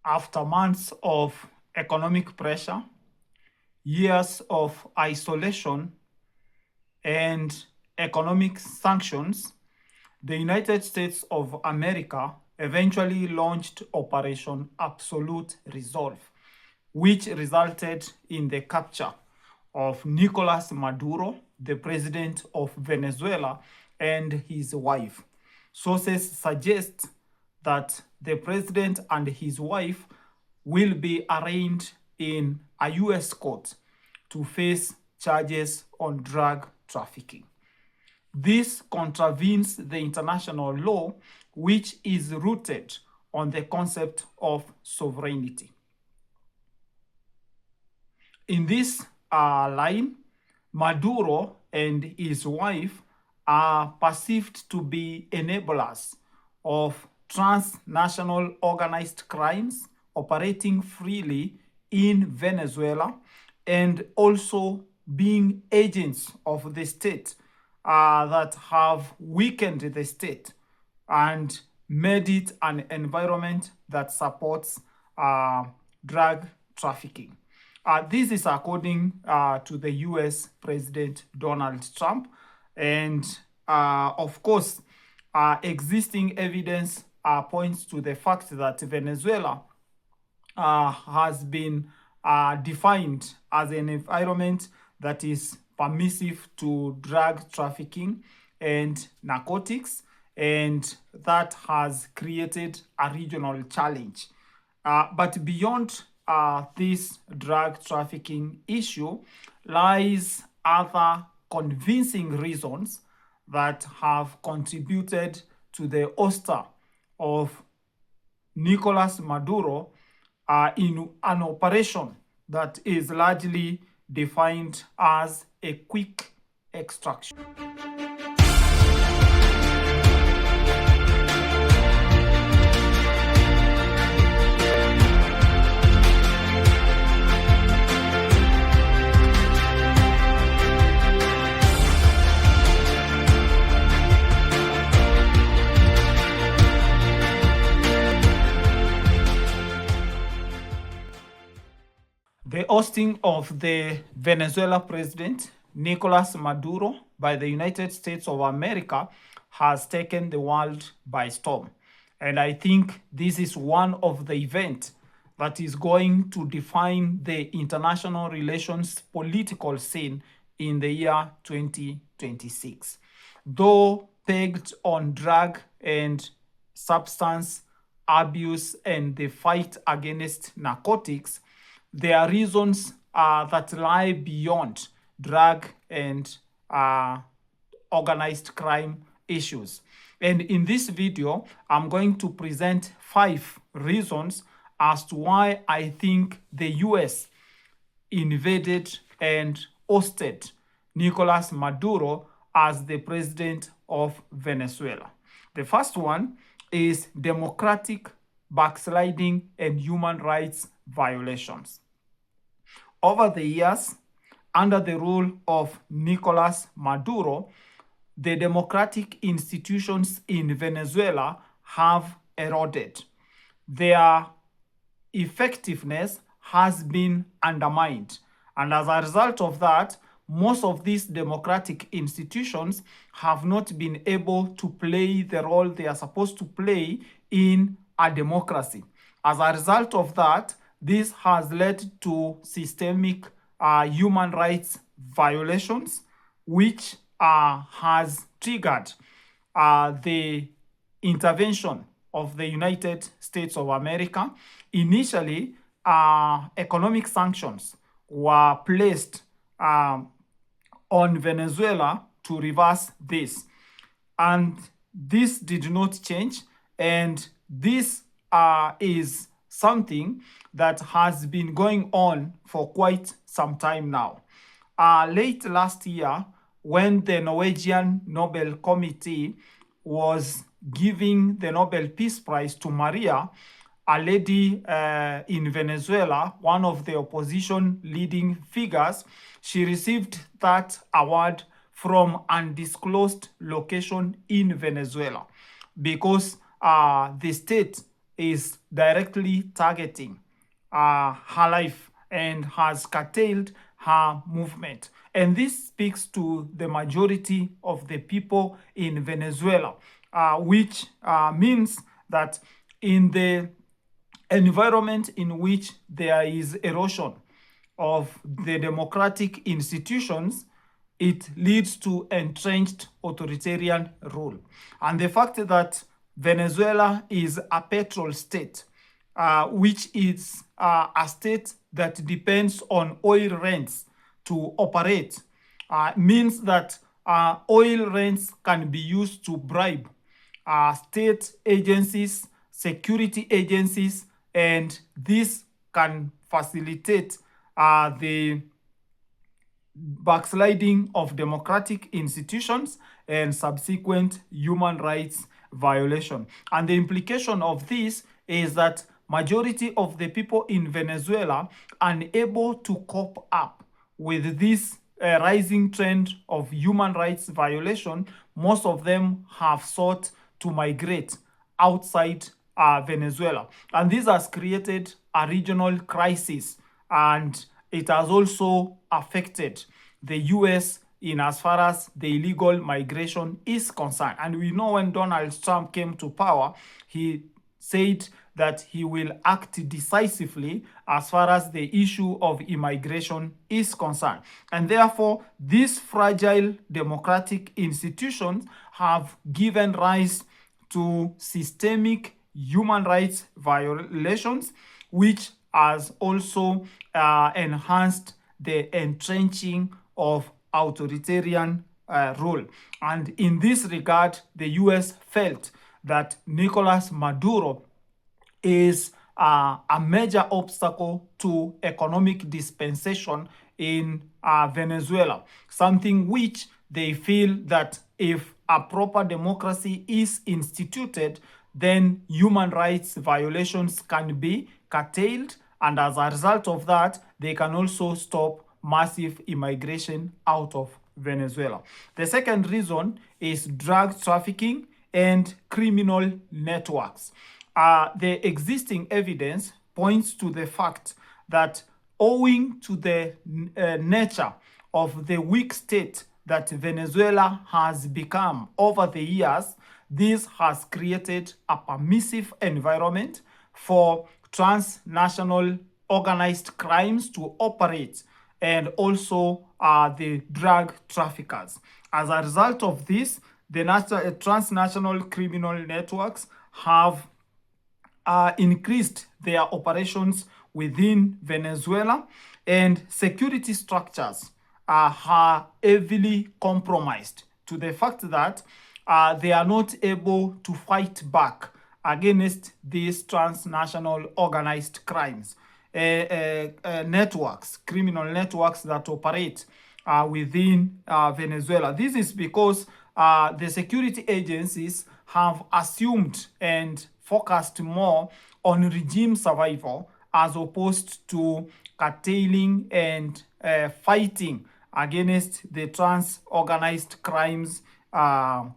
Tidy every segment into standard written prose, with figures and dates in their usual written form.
after months of economic pressure, years of isolation, and economic sanctions, the United States of America eventually launched Operation Absolute Resolve, which resulted in the capture of Nicolas Maduro, the president of Venezuela, and his wife. Sources suggest that the president and his wife will be arraigned in a US court to face charges on drug trafficking. This contravenes the international law, which is rooted on the concept of sovereignty. In this line, Maduro and his wife are perceived to be enablers of transnational organized crimes operating freely in Venezuela and also being agents of the state that have weakened the state and made it an environment that supports drug trafficking. This is according to the US President Donald Trump. And of course, existing evidence points to the fact that Venezuela has been defined as an environment that is permissive to drug trafficking and narcotics, and that has created a regional challenge. But beyond this drug trafficking issue lies other convincing reasons that have contributed to the ouster of Nicolas Maduro in an operation that is largely defined as a quick extraction. The ousting of the Venezuela president, Nicolas Maduro, by the United States of America has taken the world by storm. And I think this is one of the events that is going to define the international relations political scene in the year 2026. Though pegged on drug and substance abuse and the fight against narcotics, there are reasons that lie beyond drug and organized crime issues. And in this video, I'm going to present 5 reasons as to why I think the US invaded and ousted Nicolas Maduro as the president of Venezuela. The first one is democratic backsliding and human rights violations. Over the years, under the rule of Nicolas Maduro, the democratic institutions in Venezuela have eroded. Their effectiveness has been undermined. And as a result of that, most of these democratic institutions have not been able to play the role they are supposed to play in a democracy. As a result of that, this has led to systemic human rights violations, which has triggered the intervention of the United States of America. Initially, economic sanctions were placed on Venezuela to reverse this. And this did not change. And this is something that has been going on for quite some time now. Late last year, when the Norwegian Nobel Committee was giving the Nobel Peace Prize to Maria, a lady in Venezuela, one of the opposition leading figures, she received that award from undisclosed location in Venezuela because the state is directly targeting her life and has curtailed her movement. And this speaks to the majority of the people in Venezuela, which means that in the environment in which there is erosion of the democratic institutions, it leads to entrenched authoritarian rule. And the fact that Venezuela is a petrol state, which is a state that depends on oil rents to operate, means that oil rents can be used to bribe state agencies, security agencies, and this can facilitate the backsliding of democratic institutions and subsequent human rights violation. And the implication of this is that majority of the people in Venezuela are unable to cope up with this rising trend of human rights violation. Most of them have sought to migrate outside Venezuela. And this has created a regional crisis, and it has also affected the US in as far as the illegal migration is concerned. And we know when Donald Trump came to power, he said that he will act decisively as far as the issue of immigration is concerned. And therefore, these fragile democratic institutions have given rise to systemic human rights violations, which has also enhanced the entrenching of authoritarian rule. And in this regard, the US felt that Nicolas Maduro is a major obstacle to economic dispensation in Venezuela, something which they feel that if a proper democracy is instituted, then human rights violations can be curtailed, and as a result of that, they can also stop massive immigration out of Venezuela. The second reason is drug trafficking and criminal networks. The existing evidence points to the fact that owing to the nature of the weak state that Venezuela has become over the years, this has created a permissive environment for transnational organized crimes to operate, and also the drug traffickers. As a result of this, the transnational criminal networks have increased their operations within Venezuela, and security structures are heavily compromised to the fact that they are not able to fight back against these transnational organized crimes. Networks, criminal networks that operate within Venezuela. This is because the security agencies have assumed and focused more on regime survival as opposed to curtailing and fighting against the trans-organized crimes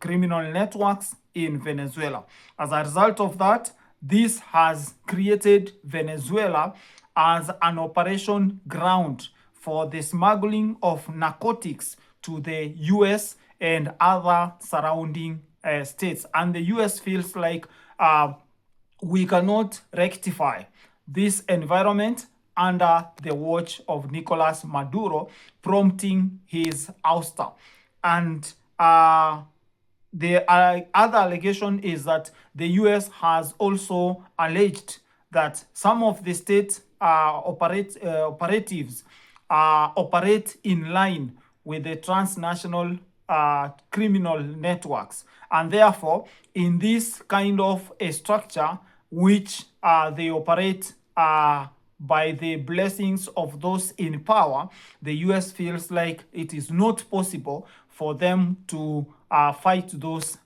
criminal networks in Venezuela. As a result of that, this has created Venezuela as an operation ground for the smuggling of narcotics to the US and other surrounding states. And the US feels like we cannot rectify this environment under the watch of Nicolas Maduro, prompting his ouster. And the other allegation is that the US has also alleged that some of the state operatives operate in line with the transnational criminal networks. And therefore, in this kind of a structure, which they operate by the blessings of those in power, the US feels like it is not possible for them to fight those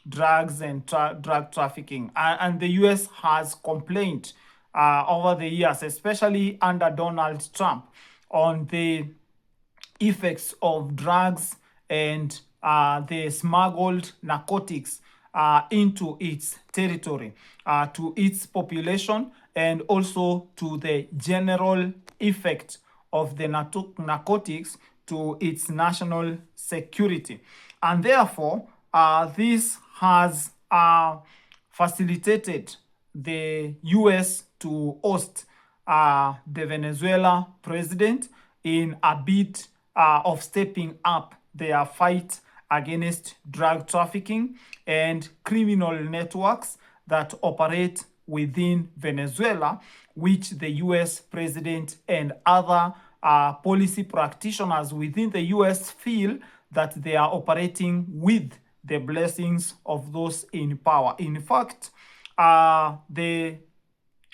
drugs and drug trafficking. And the US has complained over the years, especially under Donald Trump, on the effects of drugs and the smuggled narcotics into its territory, to its population, and also to the general effect of the narcotics to its national security. And therefore, this has facilitated the US to oust the Venezuela president in a bid of stepping up their fight against drug trafficking and criminal networks that operate within Venezuela, which the US president and other policy practitioners within the US feel that they are operating with the blessings of those in power. In fact, the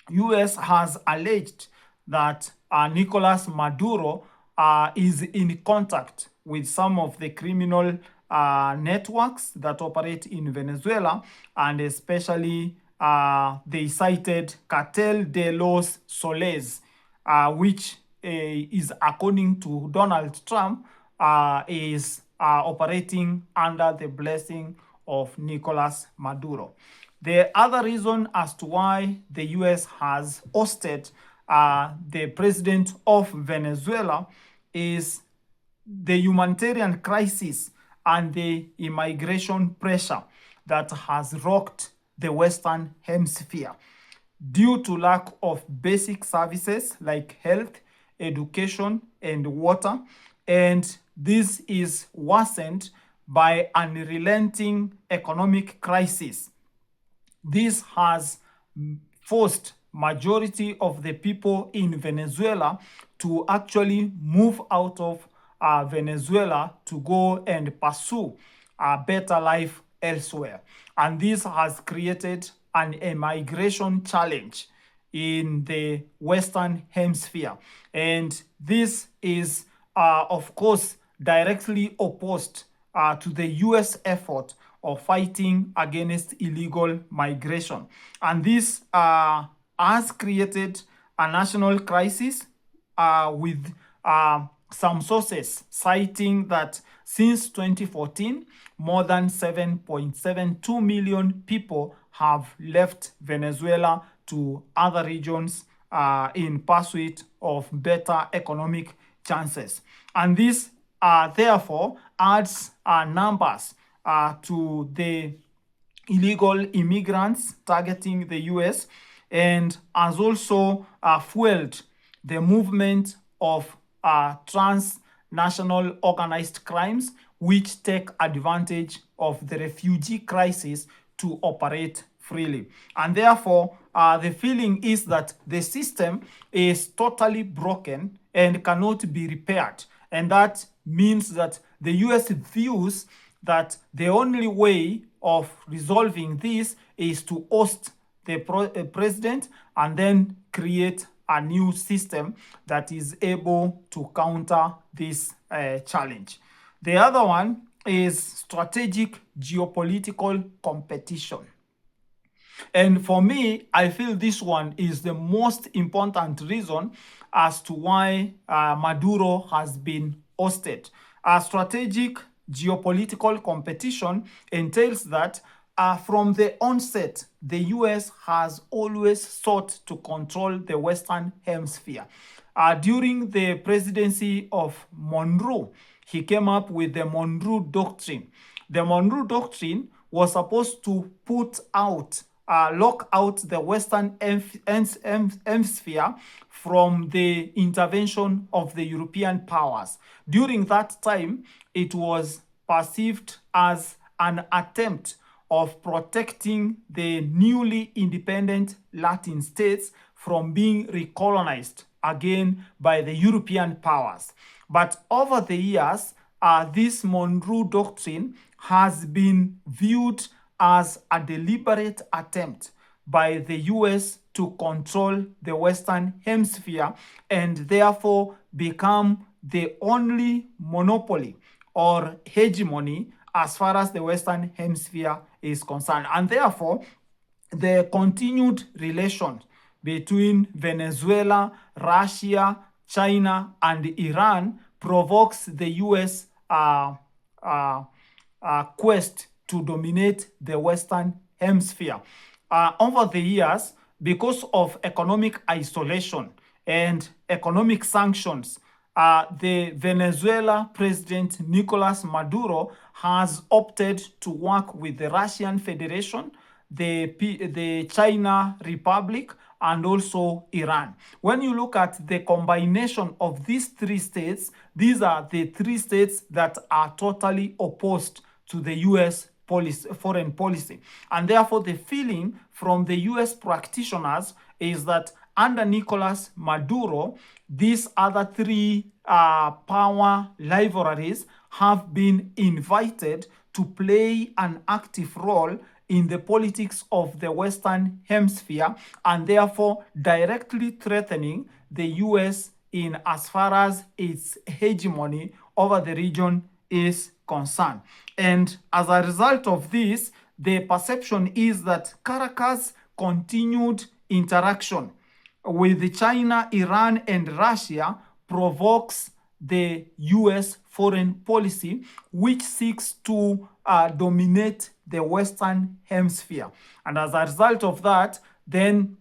US has alleged that Nicolas Maduro is in contact with some of the criminal networks that operate in Venezuela, and especially they cited Cartel de los Soles, which is, according to Donald Trump, is operating under the blessing of Nicolas Maduro. The other reason as to why the US has ousted the president of Venezuela is the humanitarian crisis and the immigration pressure that has rocked the Western Hemisphere due to lack of basic services like health, education, and water. And this is worsened by an unrelenting economic crisis. This has forced majority of the people in Venezuela to actually move out of Venezuela to go and pursue a better life elsewhere. And this has created an immigration challenge in the Western Hemisphere. And this is, of course, directly opposed to the US effort of fighting against illegal migration. And this has created a national crisis with some sources citing that since 2014, more than 7.72 million people have left Venezuela to other regions in pursuit of better economic chances. And this therefore adds numbers to the illegal immigrants targeting the US, and has also fueled the movement of transnational organized crimes, which take advantage of the refugee crisis to operate freely. And therefore, the feeling is that the system is totally broken and cannot be repaired. And that means that the US views that the only way of resolving this is to oust the president and then create a new system that is able to counter this challenge. The other one is strategic geopolitical competition. And for me, I feel this one is the most important reason as to why Maduro has been ousted. A strategic geopolitical competition entails that from the onset, the US has always sought to control the Western Hemisphere. During the presidency of Monroe, he came up with the Monroe Doctrine. The Monroe Doctrine was supposed to lock out the Western Hemisphere from the intervention of the European powers. During that time, it was perceived as an attempt of protecting the newly independent Latin states from being recolonized again by the European powers. But over the years, this Monroe Doctrine has been viewed as a deliberate attempt by the US to control the Western Hemisphere and therefore become the only monopoly or hegemony as far as the Western Hemisphere is concerned. And therefore, the continued relation between Venezuela, Russia, China, and Iran provokes the US quest to dominate the Western Hemisphere. Over the years, because of economic isolation and economic sanctions, the Venezuela president Nicolas Maduro has opted to work with the Russian Federation, the China Republic, and also Iran. When you look at the combination of these three states, these are the three states that are totally opposed to the US foreign policy. And therefore, the feeling from the US practitioners is that under Nicolas Maduro, these other three power rivalries have been invited to play an active role in the politics of the Western Hemisphere, and therefore directly threatening the US in as far as its hegemony over the region is concerned. And as a result of this, the perception is that Caracas' continued interaction with China, Iran, and Russia provokes the US foreign policy, which seeks to dominate the Western Hemisphere. And as a result of that, then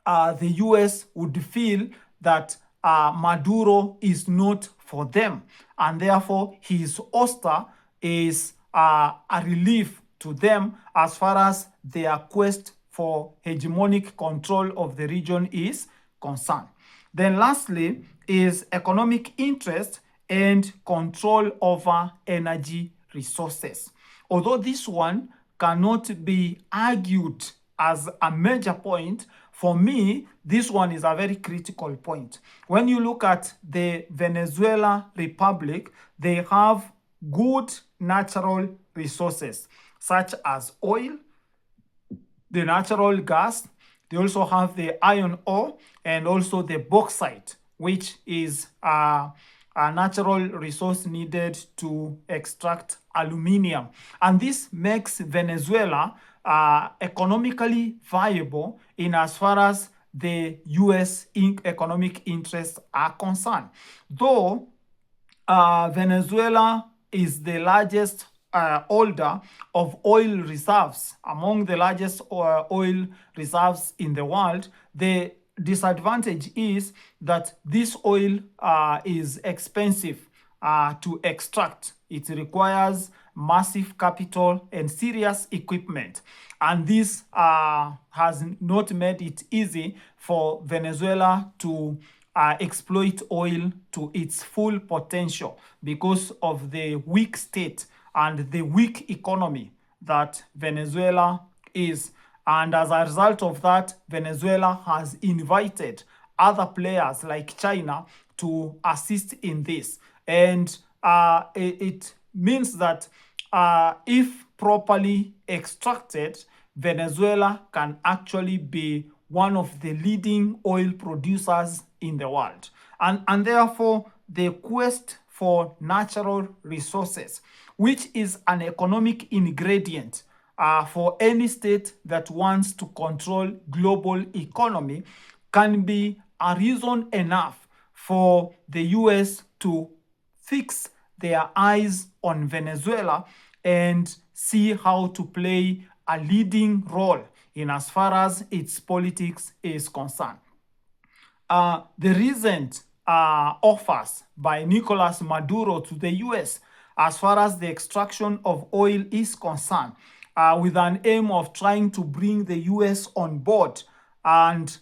the US would feel that Maduro is not for them, and therefore his ouster is a relief to them as far as their quest for hegemonic control of the region is concerned. Then lastly is economic interest and control over energy resources. Although this one cannot be argued as a major point, for me, this one is a very critical point. When you look at the Venezuela Republic, they have good natural resources such as oil, the natural gas. They also have the iron ore and also the bauxite, which is a natural resource needed to extract aluminium. And this makes Venezuela economically viable in as far as the US economic interests are concerned. Though Venezuela is the largest holder of oil reserves, among the largest oil reserves in the world, the disadvantage is that this oil is expensive to extract. It requires massive capital and serious equipment. And this has not made it easy for Venezuela to exploit oil to its full potential because of the weak state and the weak economy that Venezuela is. And as a result of that, Venezuela has invited other players like China to assist in this. And it means that if properly extracted, Venezuela can actually be one of the leading oil producers in the world. And therefore, the quest for natural resources, which is an economic ingredient for any state that wants to control global economy, can be a reason enough for the US to fix their eyes on Venezuela and see how to play a leading role in as far as its politics is concerned. The recent offers by Nicolas Maduro to the US as far as the extraction of oil is concerned, with an aim of trying to bring the US on board, and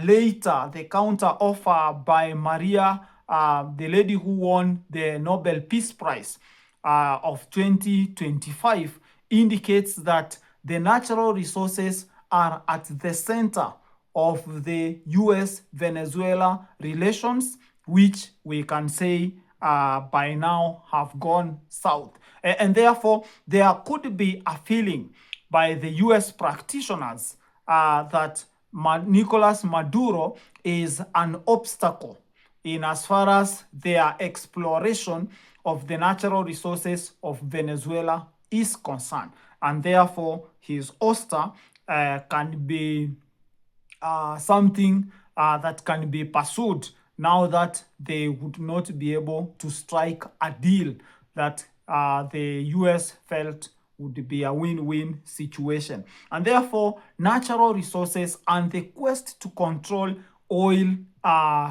later the counter offer by Maria, the lady who won the Nobel Peace Prize of 2025, indicates that the natural resources are at the center of the US-Venezuela relations, which we can say by now have gone south. And therefore, there could be a feeling by the US practitioners that Nicolas Maduro is an obstacle in as far as their exploration of the natural resources of Venezuela is concerned. And therefore, his ouster can be something that can be pursued now that they would not be able to strike a deal that the US felt would be a win-win situation. And therefore, natural resources and the quest to control oil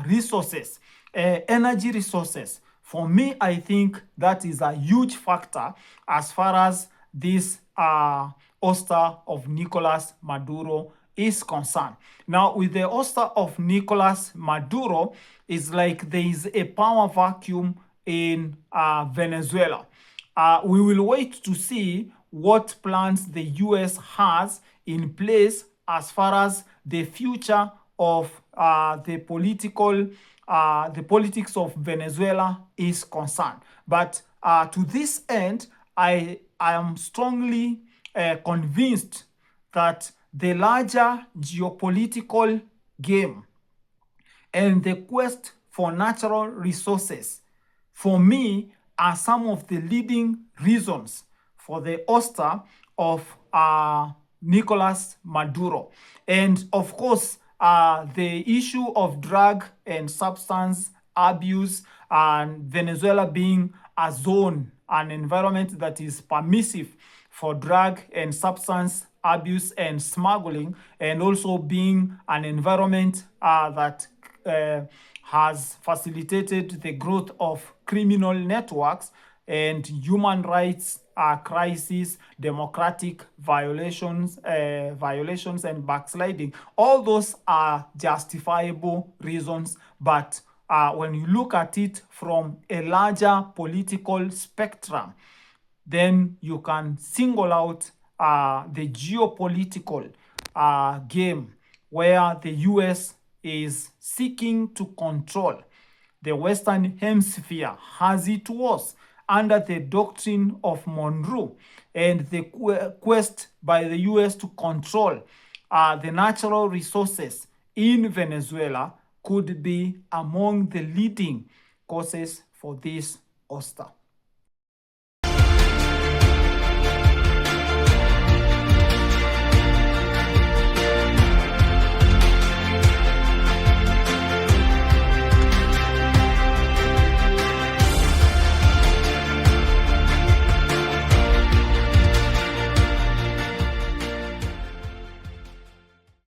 resources, energy resources, for me, I think that is a huge factor as far as this ouster of Nicolas Maduro is concerned. Now, with the ouster of Nicolas Maduro, it's like there is a power vacuum in Venezuela. We will wait to see what plans the US has in place as far as the future of the politics of Venezuela is concerned. But to this end, I am strongly convinced that the larger geopolitical game and the quest for natural resources, for me, are some of the leading reasons for the ouster of Nicolas Maduro. And of course, the issue of drug and substance abuse, and Venezuela being a zone, an environment that is permissive for drug and substance abuse and smuggling, and also being an environment that has facilitated the growth of criminal networks and human rights crises, democratic violations, and backsliding. All those are justifiable reasons, but when you look at it from a larger political spectrum, then you can single out the geopolitical game where the US is seeking to control the Western Hemisphere as it was under the doctrine of Monroe, and the quest by the US to control the natural resources in Venezuela could be among the leading causes for this ouster.